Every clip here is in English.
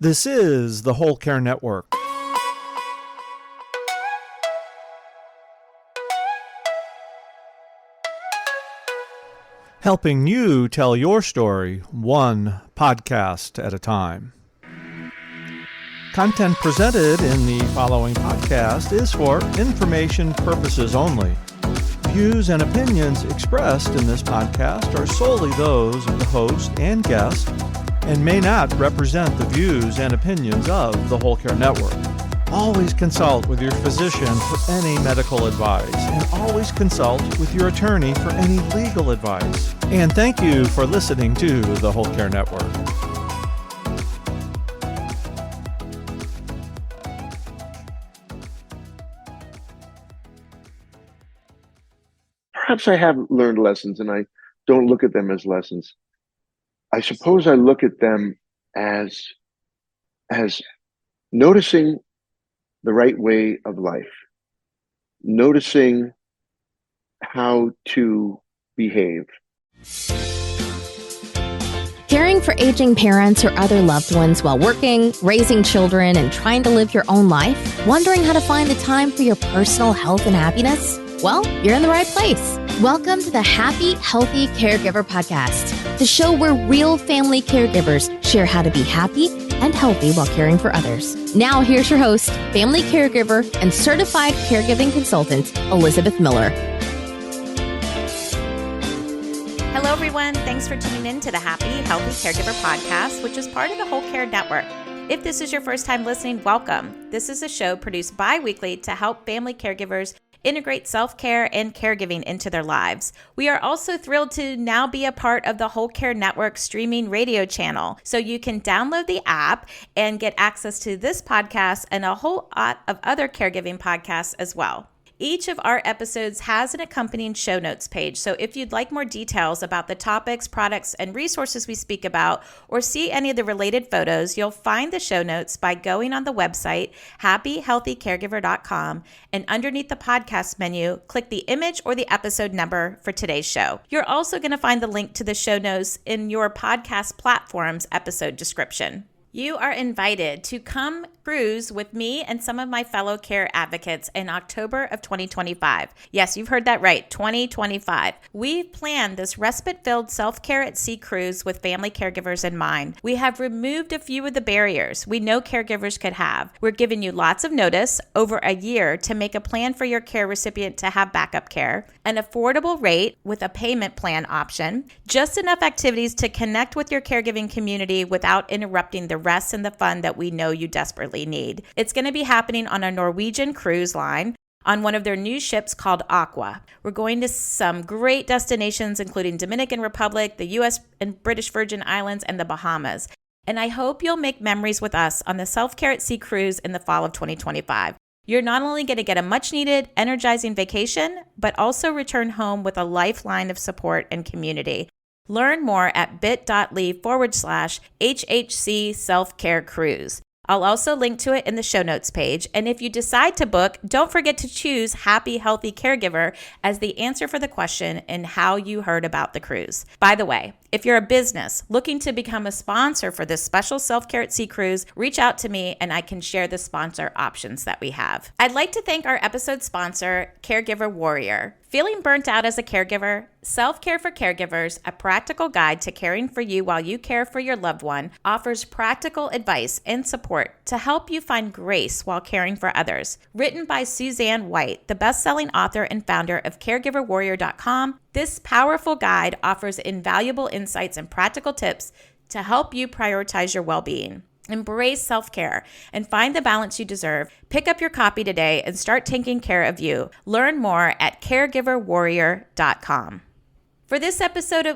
This is the Whole Care Network. Helping you tell your story one podcast at a time. Content presented in the following podcast is for information purposes only. Views and opinions expressed in this podcast are solely those of the host and guest and may not represent the views and opinions of the Whole Care Network. Always consult with your physician for any medical advice, and always consult with your attorney for any legal advice. And thank you for listening to the Whole Care Network. Perhaps I have learned lessons and I don't look at them as lessons. I suppose I look at them as noticing the right way of life, noticing how to behave. Caring for aging parents or other loved ones while working, raising children, and trying to live your own life? Wondering how to find the time for your personal health and happiness? Well, you're in the right place. Welcome to the Happy, Healthy Caregiver Podcast, the show where real family caregivers share how to be happy and healthy while caring for others. Now, here's your host, family caregiver and certified caregiving consultant, Elizabeth Miller. Hello, everyone. Thanks for tuning in to the Happy, Healthy Caregiver Podcast, which is part of the Whole Care Network. If this is your first time listening, welcome. This is a show produced bi-weekly to help family caregivers integrate self-care and caregiving into their lives. We are also thrilled to now be a part of the Whole Care Network streaming radio channel. So you can download the app and get access to this podcast and a whole lot of other caregiving podcasts as well. Each of our episodes has an accompanying show notes page, so if you'd like more details about the topics, products, and resources we speak about, or see any of the related photos, you'll find the show notes by going on the website, happyhealthycaregiver.com, and underneath the podcast menu, click the image or the episode number for today's show. You're also going to find the link to the show notes in your podcast platform's episode description. You are invited to come cruise with me and some of my fellow care advocates in October of 2025. Yes, you've heard that right, 2025. We've planned this respite-filled self-care at sea cruise with family caregivers in mind. We have removed a few of the barriers we know caregivers could have. We're giving you lots of notice, over a year, to make a plan for your care recipient to have backup care, an affordable rate with a payment plan option, just enough activities to connect with your caregiving community without interrupting the rest and the fun that we know you desperately need. It's going to be happening on a Norwegian cruise line on one of their new ships called Aqua. We're going to some great destinations, including Dominican Republic, the U.S. and British Virgin Islands, and the Bahamas. And I hope you'll make memories with us on the Self-Care at Sea cruise in the fall of 2025. You're not only going to get a much-needed, energizing vacation, but also return home with a lifeline of support and community. Learn more at bit.ly/HHC Self-Care Cruise. I'll also link to it in the show notes page. And if you decide to book, don't forget to choose Happy Healthy Caregiver as the answer for the question and how you heard about the cruise. By the way, if you're a business looking to become a sponsor for this special Self-Care at Sea cruise, reach out to me and I can share the sponsor options that we have. I'd like to thank our episode sponsor, Caregiver Warrior. Feeling burnt out as a caregiver? Self-Care for Caregivers, a practical guide to caring for you while you care for your loved one, offers practical advice and support to help you find grace while caring for others. Written by Suzanne White, the best-selling author and founder of caregiverwarrior.com, this powerful guide offers invaluable insights and practical tips to help you prioritize your well-being. Embrace self-care and find the balance you deserve. Pick up your copy today and start taking care of you. Learn more at caregiverwarrior.com. For this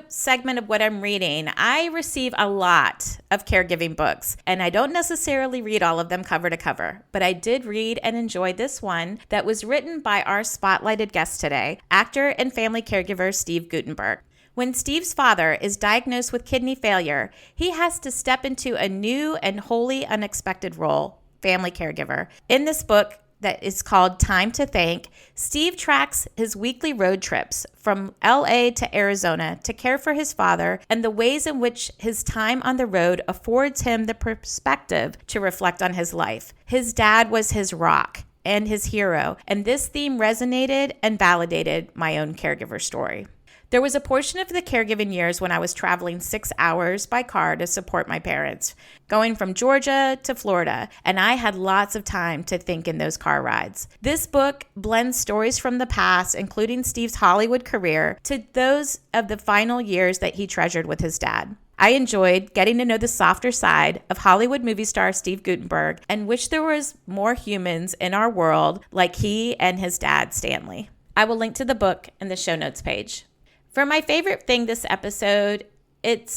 segment of what I'm reading, I receive a lot of caregiving books, and I don't necessarily read all of them cover to cover, but I did read and enjoy this one that was written by our spotlighted guest today, actor and family caregiver Steve Guttenberg. When Steve's father is diagnosed with kidney failure, he has to step into a new and wholly unexpected role, family caregiver. In this book, that is called Time to Thank, Steve tracks his weekly road trips from LA to Arizona to care for his father and the ways in which his time on the road affords him the perspective to reflect on his life. His dad was his rock and his hero, and this theme resonated and validated my own caregiver story. There was a portion of the caregiving years when I was traveling 6 hours by car to support my parents, going from Georgia to Florida, and I had lots of time to think in those car rides. This book blends stories from the past, including Steve's Hollywood career, to those of the final years that he treasured with his dad. I enjoyed getting to know the softer side of Hollywood movie star Steve Guttenberg and wish there was more humans in our world like he and his dad, Stanley. I will link to the book in the show notes page. For my favorite thing this episode,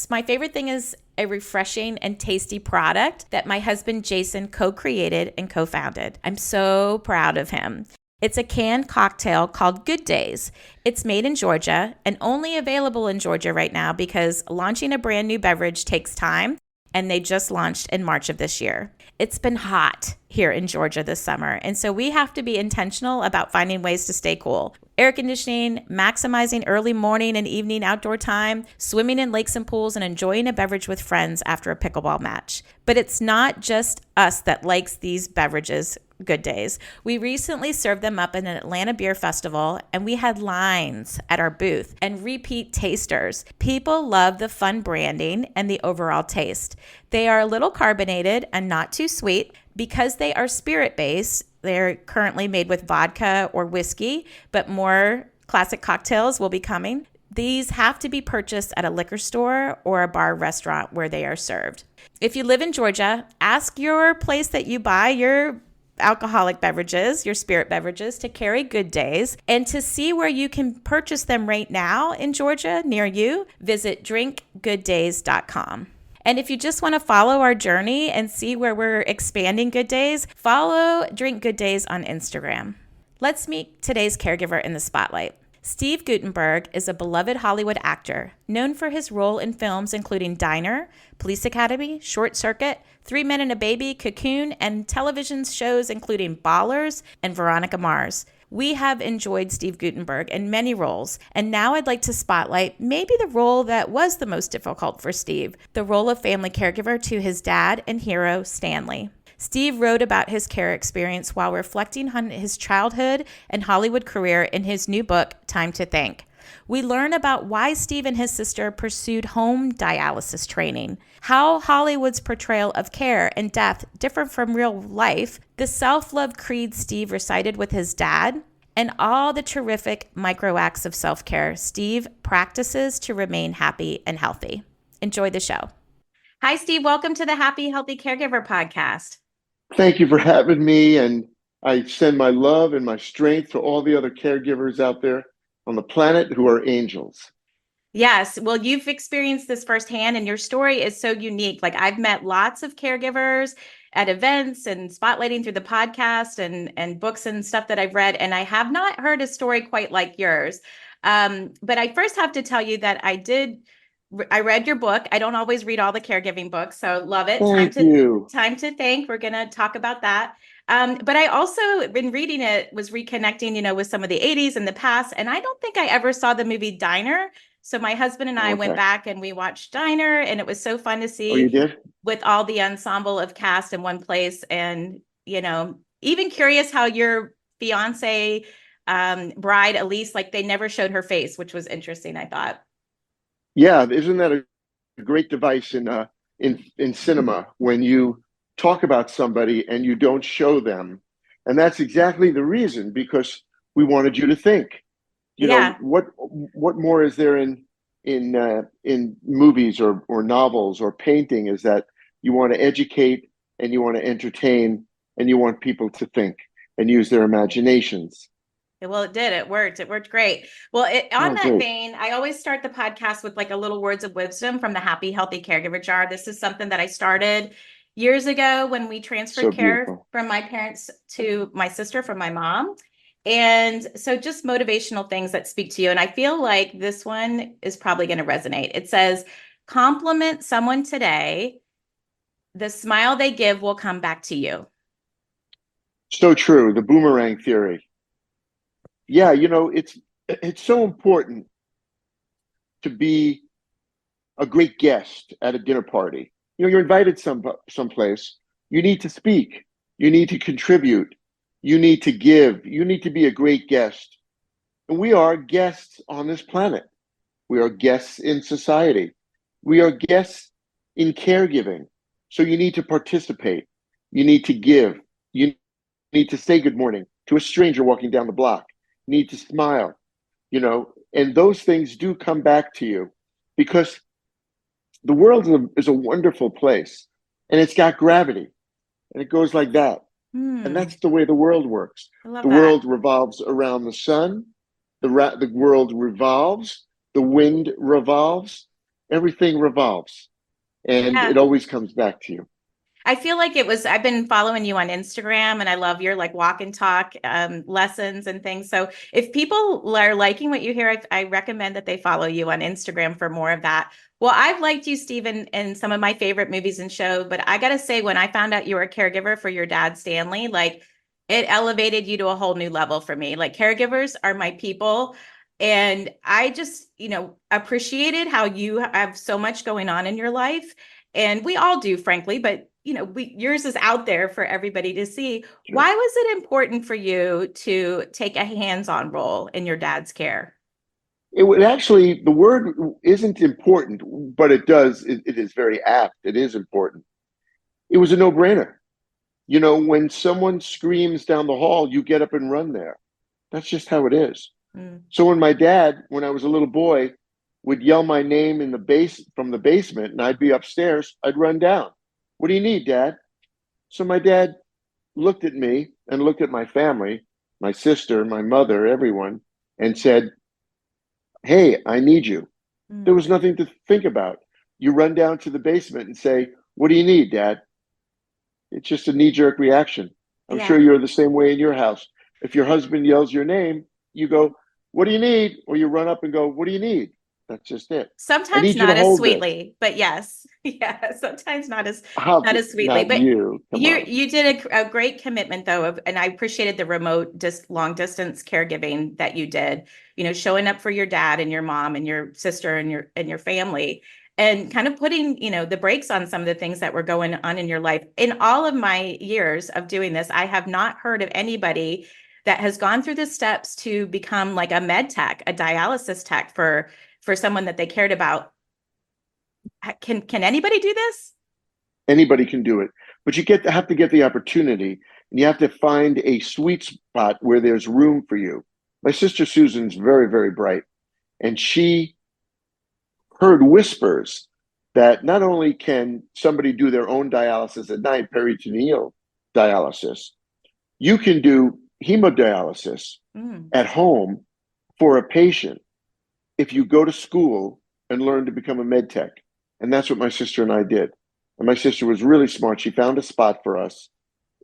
my favorite thing is a refreshing and tasty product that my husband Jason co-created and co-founded. I'm so proud of him. It's a canned cocktail called Good Days. It's made in Georgia and only available in Georgia right now because launching a brand new beverage takes time, and they just launched in March of this year. It's been hot here in Georgia this summer, and so we have to be intentional about finding ways to stay cool. Air conditioning, maximizing early morning and evening outdoor time, swimming in lakes and pools, and enjoying a beverage with friends after a pickleball match. But it's not just us that likes these beverages, Good Days. We recently served them up at an Atlanta beer festival, and we had lines at our booth and repeat tasters. People love the fun branding and the overall taste. They are a little carbonated and not too sweet. Because they are spirit-based, they're currently made with vodka or whiskey, but more classic cocktails will be coming. These have to be purchased at a liquor store or a bar restaurant where they are served. If you live in Georgia, ask your place that you buy your alcoholic beverages, your spirit beverages, to carry Good Days. And to see where you can purchase them right now in Georgia near you, visit drinkgooddays.com. And if you just want to follow our journey and see where we're expanding Good Days, follow Drink Good Days on Instagram. Let's meet today's caregiver in the spotlight. Steve Guttenberg is a beloved Hollywood actor, known for his role in films including Diner, Police Academy, Short Circuit, 3 Men and a Baby, Cocoon, and television shows including Ballers and Veronica Mars. We have enjoyed Steve Guttenberg in many roles, and now I'd like to spotlight maybe the role that was the most difficult for Steve, the role of family caregiver to his dad and hero, Stanley. Steve wrote about his care experience while reflecting on his childhood and Hollywood career in his new book, Time to Thank. We learn about why Steve and his sister pursued home dialysis training, how Hollywood's portrayal of care and death differ from real life, the self-love creed Steve recited with his dad, and all the terrific micro acts of self-care Steve practices to remain happy and healthy. Enjoy the show. Hi, Steve. Welcome to the Happy Healthy Caregiver podcast. Thank you for having me, and I send my love and my strength to all the other caregivers out there on the planet who are angels. Yes. Well, you've experienced this firsthand, and your story is so unique. Like, I've met lots of caregivers at events and spotlighting through the podcast and books and stuff that I've read, and I have not heard a story quite like yours. But I first have to tell you that I read your book. I don't always read all the caregiving books, so love it. Thank you. Time to Thank. We're going to talk about that. But I also, been reading it, was reconnecting, with some of the 80s and the past. And I don't think I ever saw the movie Diner. So my husband and I went back and we watched Diner, and it was so fun to see. Oh, you did? With all the ensemble of cast in one place. And, even curious how your fiance, bride, Elise, like they never showed her face, which was interesting, I thought. Yeah, isn't that a great device in cinema when you talk about somebody and you don't show them? And that's exactly the reason, because we wanted you to think. What more is there in movies or novels or painting, is that you want to educate and you want to entertain and you want people to think and use their imaginations. Well, it did. It worked. It worked great. Well, on that vein, I always start the podcast with like a little words of wisdom from the Happy Healthy Caregiver Jar. This is something that I started years ago when we transferred care from my parents to my sister from my mom. And so just motivational things that speak to you. And I feel like this one is probably going to resonate. It says, compliment someone today. The smile they give will come back to you. So true. The boomerang theory. Yeah, it's so important to be a great guest at a dinner party. You're invited someplace. You need to speak. You need to contribute. You need to give. You need to be a great guest. And we are guests on this planet. We are guests in society. We are guests in caregiving. So you need to participate. You need to give. You need to say good morning to a stranger walking down the block. You need to smile, and those things do come back to you because the world is a wonderful place and it's got gravity and it goes like that. And Hmm. that's the way the world works. I love The that. world revolves around the sun. The world revolves. The wind revolves. Everything revolves. And Yeah. it always comes back to you. I feel like I've been following you on Instagram and I love your like walk and talk lessons and things. So if people are liking what you hear, I recommend that they follow you on Instagram for more of that. Well, I've liked you, Stephen, in some of my favorite movies and shows, but I got to say, when I found out you were a caregiver for your dad, Stanley, like it elevated you to a whole new level for me. Like caregivers are my people. And I just, appreciated how you have so much going on in your life, and we all do, frankly, but yours is out there for everybody to see. Sure. Why was it important for you to take a hands-on role in your dad's care? It would actually, the word isn't important, but it is very apt. It is important. It was a no-brainer. When someone screams down the hall, you get up and run there. That's just how it is. Mm. So when my dad, when I was a little boy, would yell my name in the base from the basement and I'd be upstairs, I'd run down. What do you need, Dad? So my dad looked at me and looked at my family, my sister, my mother, everyone, and said, "Hey, I need you." There Mm. was nothing to think about. You run down to the basement and say, "What do you need, Dad?" It's just a knee-jerk reaction. I'm sure Yeah. you're the same way in your house. If your husband yells your name, you go, "What do you need?" Or you run up and go, "What do you need?" That's just it. I Sometimes need you to not as hold this. sweetly, but yes. Yeah, sometimes How, not as sweetly. not But you. Come on. you did a great commitment though and I appreciated the remote long distance caregiving that you did, showing up for your dad and your mom and your sister and your family, and kind of putting, the brakes on some of the things that were going on in your life. In all of my years of doing this, I have not heard of anybody that has gone through the steps to become like a med tech, a dialysis tech for someone that they cared about. Can anybody do this? Anybody can do it, but have to get the opportunity, and you have to find a sweet spot where there's room for you. My sister Susan's very, very bright, and she heard whispers that not only can somebody do their own dialysis at night, peritoneal dialysis, you can do hemodialysis Mm. at home for a patient if you go to school and learn to become a med tech. And that's what my sister and I did. And my sister was really smart. She found a spot for us,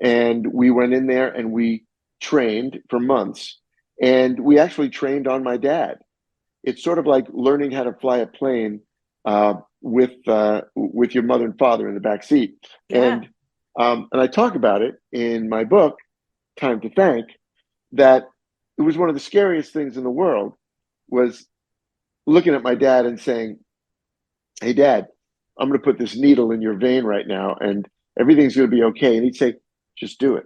and we went in there and we trained for months. And we actually trained on my dad. It's sort of like learning how to fly a plane with your mother and father in the back seat. Yeah. And I talk about it in my book, Time to Thank, that it was one of the scariest things in the world was looking at my dad and saying, "Hey, Dad, I'm going to put this needle in your vein right now, and everything's going to be okay." And he'd say, "Just do it.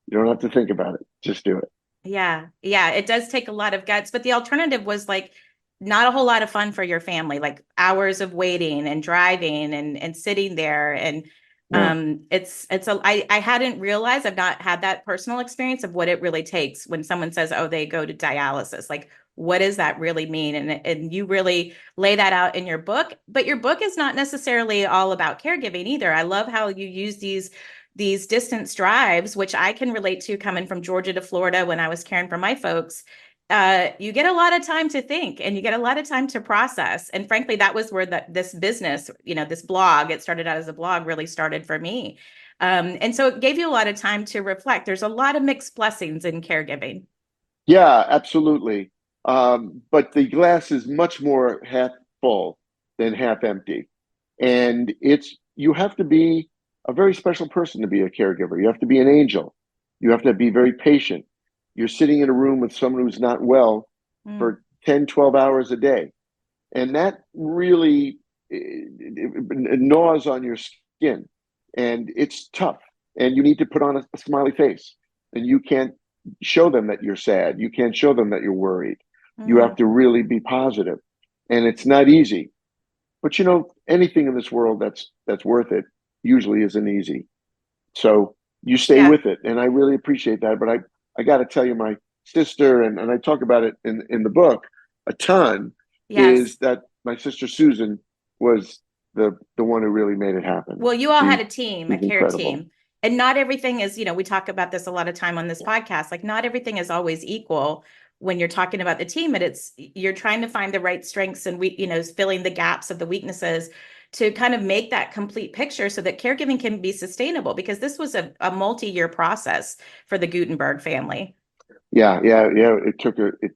You don't have to think about it. Just do it." Yeah. Yeah. It does take a lot of guts, but the alternative was like not a whole lot of fun for your family, like hours of waiting and driving and sitting there. And Yeah. I hadn't realized, I've not had that personal experience of what it really takes when someone says, oh, they go to dialysis. Like, what does that really mean? And you really lay that out in your book, but your book is not necessarily all about caregiving either. I love how you use these distance drives, which I can relate to coming from Georgia to Florida when I was caring for my folks. You get a lot of time to think and you get a lot of time to process. And frankly, that was where this business, this blog, it started out as a blog, really started for me. And so it gave you a lot of time to reflect. There's a lot of mixed blessings in caregiving. Yeah, absolutely. But the glass is much more half full than half empty. And you have to be a very special person to be a caregiver. You have to be an angel. You have to be very patient. You're sitting in a room with someone who's not well for 10, 12 hours a day. And that really it gnaws on your skin. And it's tough. And you need to put on a smiley face. And you can't show them that you're sad. You can't show them that you're worried. You have to really be positive. And it's not easy. But anything in this world that's worth it usually isn't easy. So you stay with it. And I really appreciate that. But I got to tell you, my sister, and I talk about it in the book a ton, is that my sister Susan was the one who really made it happen. Well, you all had a team, a care incredible. team. And not everything is, we talk about this a lot of time on this podcast, like not everything is always equal when you're talking about the team, and you're trying to find the right strengths and filling the gaps of the weaknesses to kind of make that complete picture so that caregiving can be sustainable, because this was a multi-year process for the Guttenberg family. Yeah. It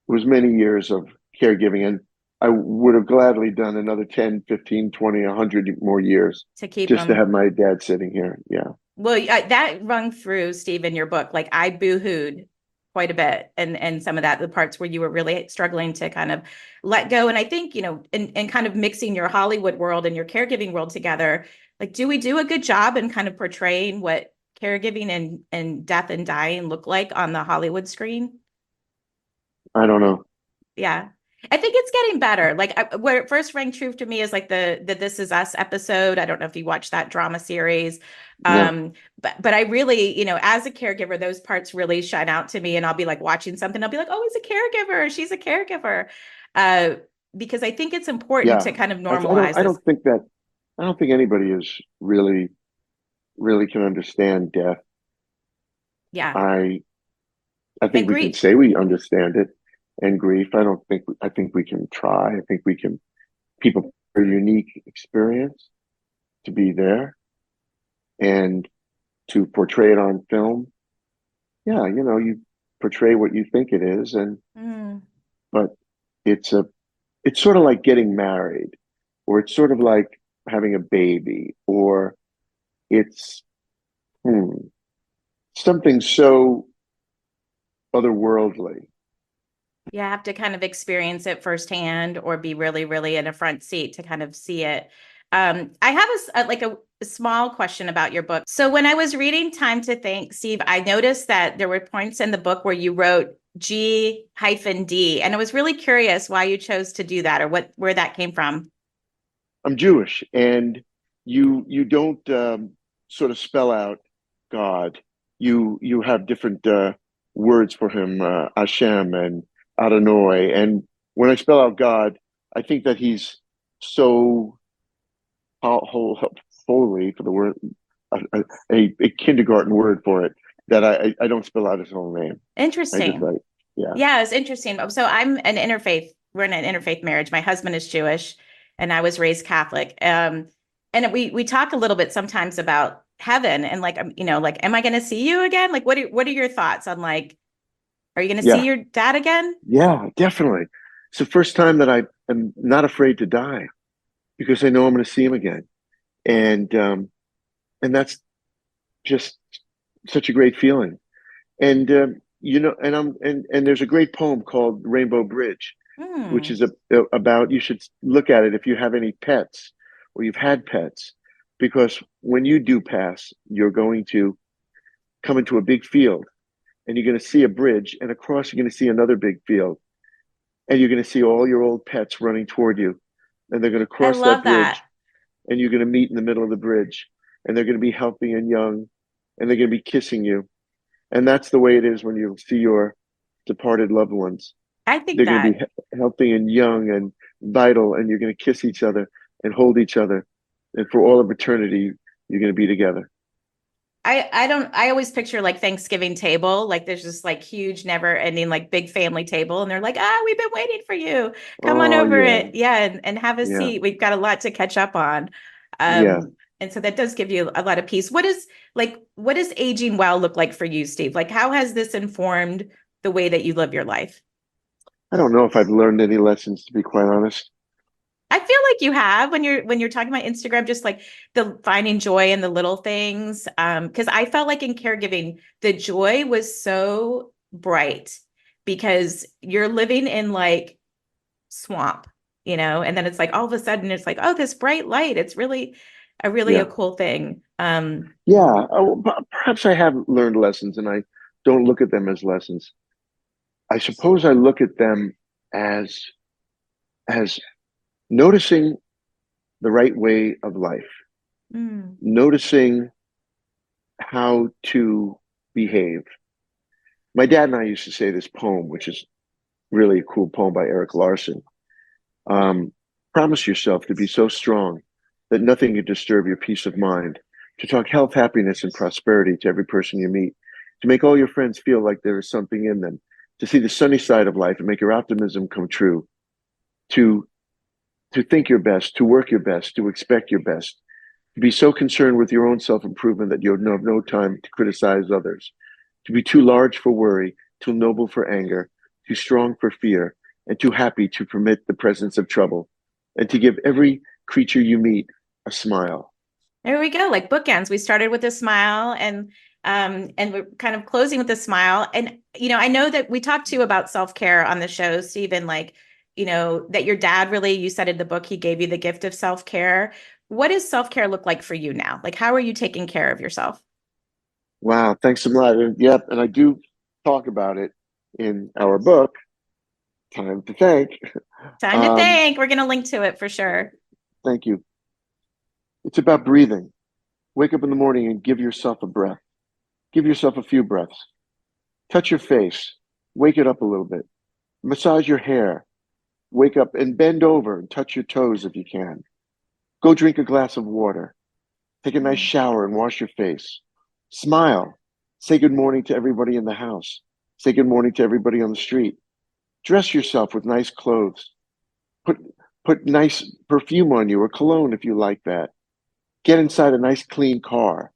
was many years of caregiving, and I would have gladly done another 10, 15, 20, 100 more years to keep just to have my dad sitting here. Yeah. Well, that rung through, Steve, in your book. Like, I boo-hooed quite a bit, and some of that, the parts where you were really struggling to kind of let go. And I think, in kind of mixing your Hollywood world and your caregiving world together, like, do we do a good job in kind of portraying what caregiving and death and dying look like on the Hollywood screen? I don't know. Yeah. I think it's getting better. Like, where it first rang true to me is like the This Is Us episode. I don't know if you watched that drama series. No. But I really, as a caregiver, those parts really shine out to me, and I'll be like watching something. I'll be like, oh, he's a caregiver. She's a caregiver. Because I think it's important to kind of normalize. I don't think anybody is really can understand death. Yeah. I think we can say we understand it. And grief, I think we can try. I think people have a unique experience to be there and to portray it on film. Yeah, you portray what you think it is, but it's sort of like getting married, or it's sort of like having a baby, or it's something so otherworldly. You have to kind of experience it firsthand, or be really, really in a front seat to kind of see it. I have a small question about your book. So when I was reading Time to Thank, Steve, I noticed that there were points in the book where you wrote G-D, and I was really curious why you chose to do that, or where that came from. I'm Jewish, and you don't sort of spell out God. You have different words for him, Hashem and Adonai. And when I spell out God, I think that he's so holy, for the word, a kindergarten word for it, that I don't spell out his whole name. Interesting. I just write. Yeah, it's interesting. So I'm an interfaith. We're in an interfaith marriage. My husband is Jewish, and I was raised Catholic. And we talk a little bit sometimes about heaven, and like, am I going to see you again? Like, what are your thoughts on, like, are you going to see your dad again? Yeah, definitely. It's the first time that I am not afraid to die, because I know I'm going to see him again. And that's just such a great feeling. And, and there's a great poem called Rainbow Bridge, which is about, you should look at it if you have any pets or you've had pets, because when you do pass, you're going to come into a big field, and you're going to see a bridge, and across you're going to see another big field, and you're going to see all your old pets running toward you, and they're going to cross that bridge, and you're going to meet in the middle of the bridge, and they're going to be healthy and young, and they're going to be kissing you. And that's the way it is when you see your departed loved ones. I think they're going to be healthy and young and vital, and you're going to kiss each other and hold each other, and for all of eternity, you're going to be together. I always picture like Thanksgiving table, like there's this like huge, never ending, like big family table. And they're like, we've been waiting for you. Come on over it. Yeah. And have a seat. We've got a lot to catch up on. And so that does give you a lot of peace. What does aging well look like for you, Steve? Like, how has this informed the way that you live your life? I don't know if I've learned any lessons, to be quite honest. I feel like you have when you're talking about Instagram, just like the finding joy in the little things. Because I felt like in caregiving, the joy was so bright because you're living in like swamp, and then it's like all of a sudden it's like, oh, this bright light. It's really a Yeah. cool thing. Yeah. Perhaps I have learned lessons and I don't look at them as lessons. I suppose I look at them as as noticing the right way of life, Mm, noticing how to behave. My dad and I used to say this poem, which is really a cool poem by Eric Larson. Um, Promise yourself to be so strong that nothing can disturb your peace of mind, to talk health, happiness, and prosperity to every person you meet, to make all your friends feel like there is something in them, to see the sunny side of life and make your optimism come true, to think your best, to work your best, to expect your best, to be so concerned with your own self-improvement that you have no time to criticize others, to be too large for worry, too noble for anger, too strong for fear, and too happy to permit the presence of trouble, and to give every creature you meet a smile. there we go. Like bookends. We started with a smile and we're kind of closing with a smile. And I know that we talked to you about self-care on the show, Stephen, like, that your dad really, you said in the book, he gave you the gift of self-care. What does self-care look like for you now? Like, how are you taking care of yourself? Wow, thanks a lot. And yep, and I do talk about it in our book, Time to Thank. Time to Um, thank. We're going to link to it for sure. Thank you. It's about breathing. Wake up in the morning and give yourself a breath. Give yourself a few breaths. Touch your face. Wake it up a little bit. Massage your hair. Wake up and bend over and touch your toes if you can. Go drink a glass of water. Take a nice shower and wash your face. Smile. Say good morning to everybody in the house. Say good morning to everybody on the street. Dress yourself with nice clothes. Put put nice perfume on you or cologne if you like that. Get inside a nice clean car.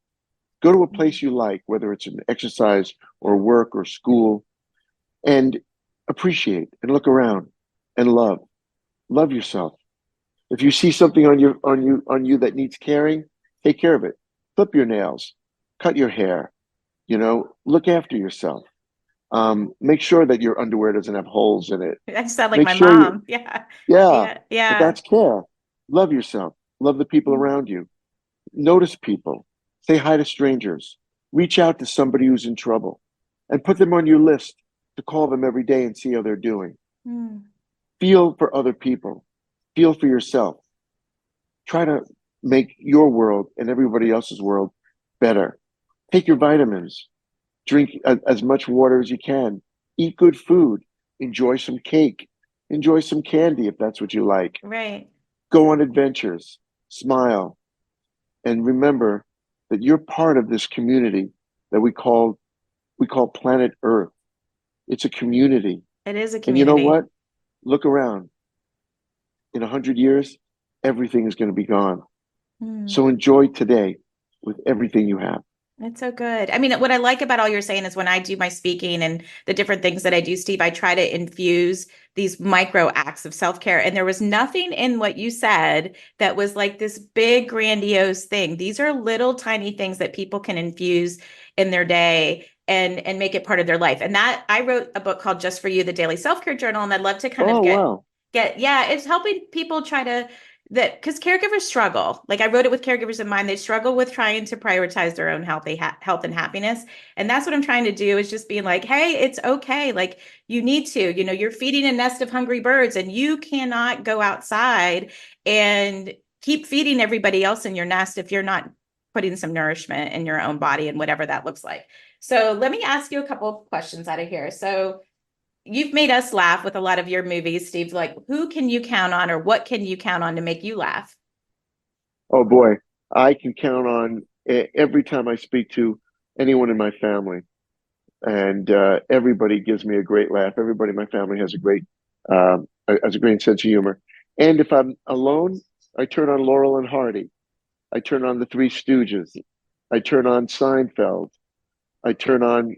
Go to a place you like, whether it's an exercise or work or school, and appreciate and look around and love. Love yourself. If you see something on you that needs caring, take care of it. Clip your nails, cut your hair, look after yourself. Make sure that your underwear doesn't have holes in it. I sound like Make my sure you, mom. Yeah. yeah, Yeah. but Yeah. that's care. Love yourself. Love the people around you. Notice people. Say hi to strangers. Reach out to somebody who's in trouble and put them on your list to call them every day and see how they're doing. Mm. Feel for other people. Feel for yourself. Try to make your world and everybody else's world better. Take your vitamins. Drink as much water as you can. Eat good food. Enjoy some cake. Enjoy some candy if that's what you like. Right. Go on adventures. Smile. And remember that you're part of this community that we call planet Earth. It's a community. It is a And you know community. what? Look around. In 100 years, everything is going to be gone. Mm. So enjoy today with everything you have. It's so good. I mean, what I like about all you're saying is when I do my speaking and the different things that I do, Steve, I try to infuse these micro acts of self-care. And there was nothing in what you said that was like this big, grandiose thing. These are little tiny things that people can infuse in their day and make it part of their life. And that I wrote a book called Just for You, the Daily Self-Care Journal. And I'd love to kind of Oh, wow. yeah, it's helping people try to that because caregivers struggle. Like I wrote it with caregivers in mind. They struggle with trying to prioritize their own health and happiness. And that's what I'm trying to do is just being like, hey, it's okay. Like you need to, you're feeding a nest of hungry birds and you cannot go outside and keep feeding everybody else in your nest if you're not putting some nourishment in your own body and whatever that looks like. So let me ask you a couple of questions out of here. So you've made us laugh with a lot of your movies, Steve. Like, who can you count on or what can you count on to make you laugh? Oh, boy. I can count on every time I speak to anyone in my family. And everybody gives me a great laugh. Everybody in my family has a great sense of humor. And if I'm alone, I turn on Laurel and Hardy. I turn on the Three Stooges. I turn on Seinfeld. I turn on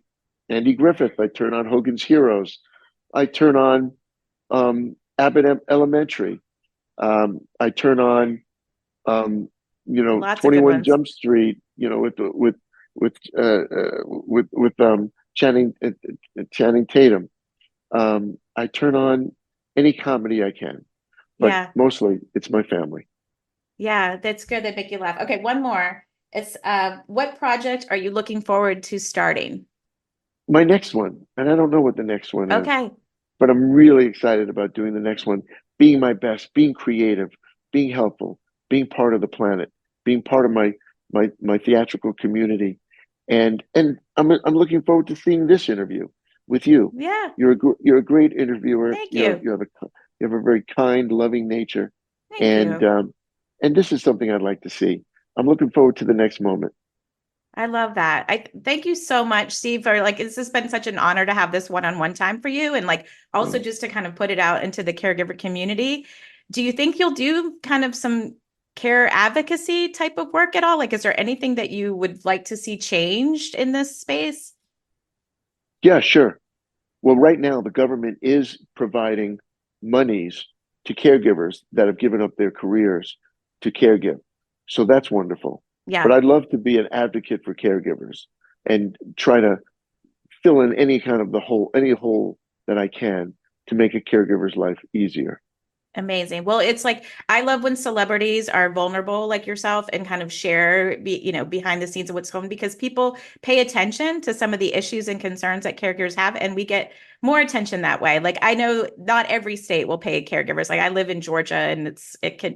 Andy Griffith. I turn on Hogan's Heroes. I turn on Abbott Elementary. I turn on, Lots of good 21 ones. Jump Street, with Channing Tatum. I turn on any comedy I can, but Yeah. mostly it's my family. Yeah, that's good. That make you laugh. Okay, one more. It's what project are you looking forward to starting? My next one, and I don't know what the next one is, Okay. but I'm really excited about doing the next one, being my best, being creative, being helpful, being part of the planet, being part of my theatrical community, and I'm looking forward to seeing this interview with you. Yeah. You're a great interviewer. Thank You have you. you have a very kind, loving nature, Thank and you. this is something I'd like to see. I'm looking forward to the next moment. I love that. I thank you so much, Steve, for like it's just been such an honor to have this one-on-one time for you and like also Um, just to kind of put it out into the caregiver community. Do you think you'll do kind of some care advocacy type of work at all? Like, is there anything that you would like to see changed in this space? yeah, sure. Well, right now, the government is providing monies to caregivers that have given up their careers to caregive. So that's wonderful. But Yeah. I'd love to be an advocate for caregivers and try to fill in any kind of any hole that I can to make a caregiver's life easier. Amazing. Well, it's like I love when celebrities are vulnerable like yourself and kind of share, behind the scenes of what's going on because people pay attention to some of the issues and concerns that caregivers have, and we get more attention that way. Like I know not every state will pay caregivers. Like I live in Georgia, and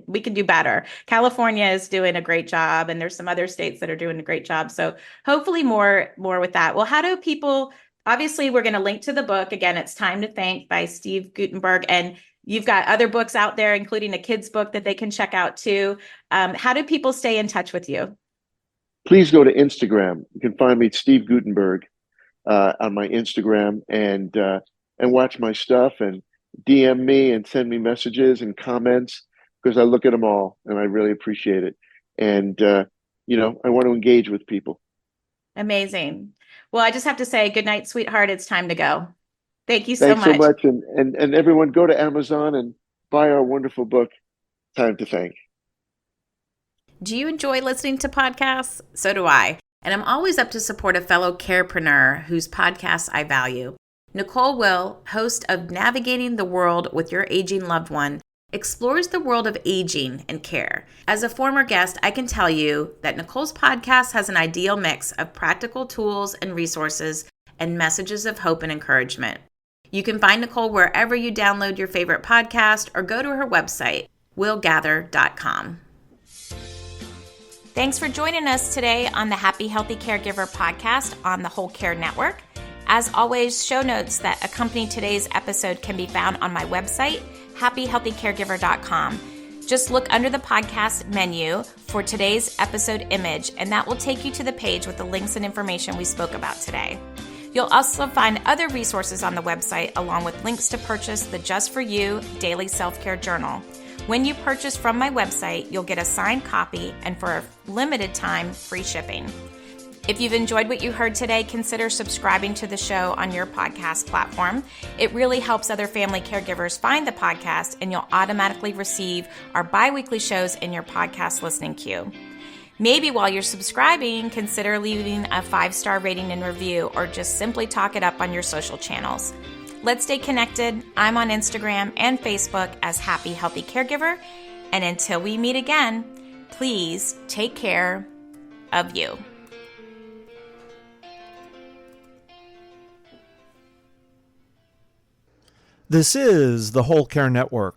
we can do better. California is doing a great job, and there's some other states that are doing a great job. So hopefully more with that. Well, how do people? Obviously, we're going to link to the book again. It's Time to Thank by Steve Guttenberg, and you've got other books out there, including a kid's book that they can check out too. How do people stay in touch with you? Please go to Instagram. You can find me at Steve Guttenberg on my Instagram and watch my stuff and DM me and send me messages and comments because I look at them all and I really appreciate it. And I want to engage with people. Amazing. Well, I just have to say, good night, sweetheart. It's time to go. Thank you so Thanks so much. much, and everyone go to Amazon and buy our wonderful book, Time to Thank. Do you enjoy listening to podcasts? So do I. And I'm always up to support a fellow carepreneur whose podcasts I value. Nicole Will, host of Navigating the World with Your Aging Loved One, explores the world of aging and care. As a former guest, I can tell you that Nicole's podcast has an ideal mix of practical tools and resources and messages of hope and encouragement. You can find Nicole wherever you download your favorite podcast or go to her website, willgather.com. Thanks for joining us today on the Happy Healthy Caregiver podcast on the Whole Care Network. As always, show notes that accompany today's episode can be found on my website, happyhealthycaregiver.com. Just look under the podcast menu for today's episode image, and that will take you to the page with the links and information we spoke about today. You'll also find other resources on the website, along with links to purchase the Just For You Daily Self-Care Journal. When you purchase from my website, you'll get a signed copy and for a limited time, free shipping. If you've enjoyed what you heard today, consider subscribing to the show on your podcast platform. It really helps other family caregivers find the podcast, and you'll automatically receive our bi-weekly shows in your podcast listening queue. Maybe while you're subscribing, consider leaving a 5-star rating and review, or just simply talk it up on your social channels. Let's stay connected. I'm on Instagram and Facebook as Happy Healthy Caregiver. And until we meet again, please take care of you. This is the Whole Care Network.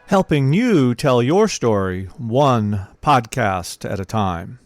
Helping you tell your story one podcast at a time.